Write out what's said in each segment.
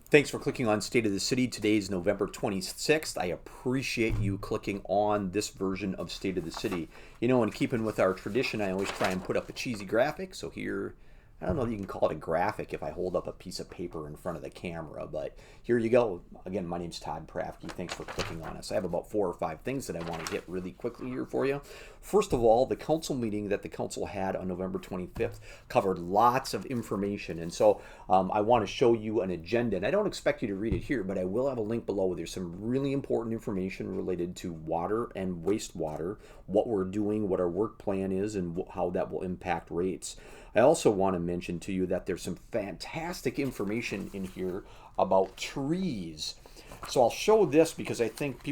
Thanks for clicking on State of the City. Today is November 26th. I appreciate you clicking on this version of State of the City. You know, in keeping with our tradition, I always try and put up a cheesy graphic. So here, I don't know if you can call it a graphic if I hold up a piece of paper in front of the camera, but here you go. Again, my name's Todd Prafke. Thanks for clicking on us. I have about 4 or 5 things that I want to hit really quickly here for you. First of all, the council meeting that the council had on November 25th covered lots of information, and so I want to show you an agenda, and I don't expect you to read it here, but I will have a link below. There's some really important information related to water and wastewater, what we're doing, what our work plan is, and how that will impact rates. I also want to mention to you that there's some fantastic information in here about trees. So I'll show this because I think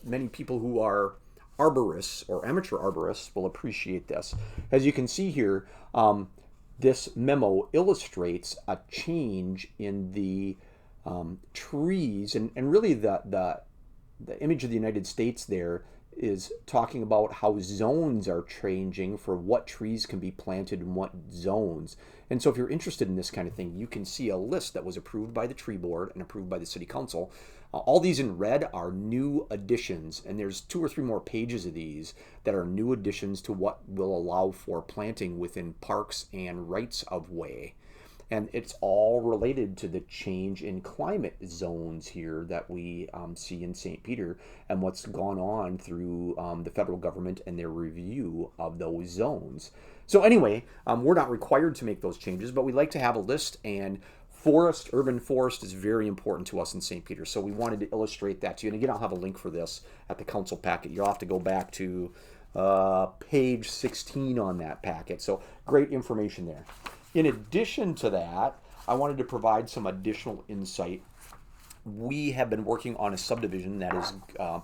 many people who are arborists or amateur arborists will appreciate this. As you can see here, this memo illustrates a change in the trees, and really the image of the United States there is talking about how zones are changing for what trees can be planted in what zones. And so if you're interested in this kind of thing, you can see a list that was approved by the tree board and approved by the city council. All these in red are new additions, and there's 2 or 3 more pages of these that are new additions to what will allow for planting within parks and rights of way. And it's all related to the change in climate zones here that we see in St. Peter and what's gone on through the federal government and their review of those zones. So anyway, we're not required to make those changes, but we like to have a list, and urban forest is very important to us in St. Peter. So we wanted to illustrate that to you. And again, I'll have a link for this at the council packet. You'll have to go back to page 16 on that packet. So great information there. In addition to that, I wanted to provide some additional insight. We have been working on a subdivision that is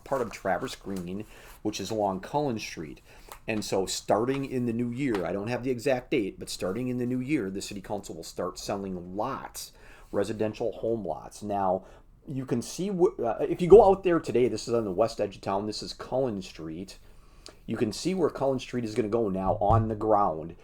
part of Traverse Green, which is along Cullen Street. And so starting in the new year, I don't have the exact date, but starting in the new year, the city council will start selling lots, residential home lots. Now, you can see, if you go out there today, this is on the west edge of town, this is Cullen Street. You can see where Cullen Street is going to go now on the ground.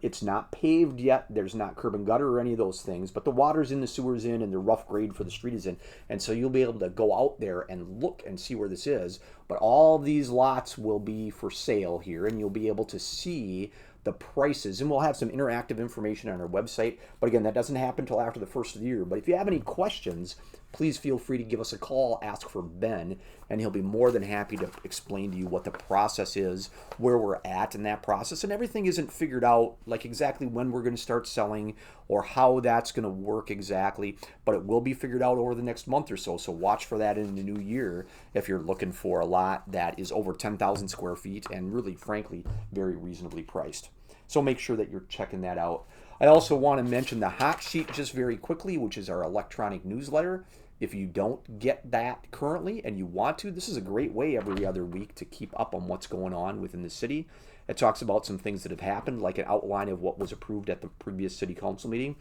It's not paved yet. There's not curb and gutter or any of those things, but the water's in, the sewer's in, and the rough grade for the street is in. And so you'll be able to go out there and look and see where this is. But all these lots will be for sale here, and you'll be able to see the prices, and we'll have some interactive information on our website. But again, that doesn't happen until after the first of the year. But if you have any questions, please feel free to give us a call, ask for Ben, and he'll be more than happy to explain to you what the process is, where we're at in that process. And everything isn't figured out, like exactly when we're going to start selling or how that's going to work exactly, but it will be figured out over the next month or so. So watch for that in the new year if you're looking for a lot that is over 10,000 square feet and really, frankly, very reasonably priced. So make sure that you're checking that out. I also want to mention the hot sheet just very quickly, which is our electronic newsletter. If you don't get that currently and you want to, this is a great way every other week to keep up on what's going on within the city. It talks about some things that have happened, like an outline of what was approved at the previous city council meeting,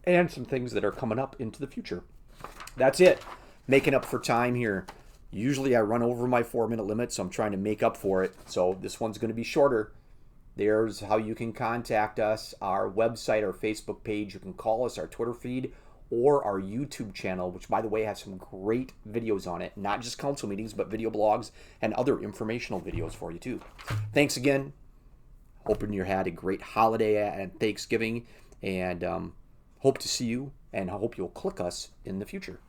and some things that are coming up into the future. That's it. Making up for time here. Usually I run over my 4-minute limit, so I'm trying to make up for it. So this one's going to be shorter. There's how you can contact us, our website, our Facebook page. You can call us, our Twitter feed, or our YouTube channel, which, by the way, has some great videos on it. Not just council meetings, but video blogs and other informational videos for you, too. Thanks again. Hoping you had a great holiday and Thanksgiving, and hope to see you, and I hope you'll click us in the future.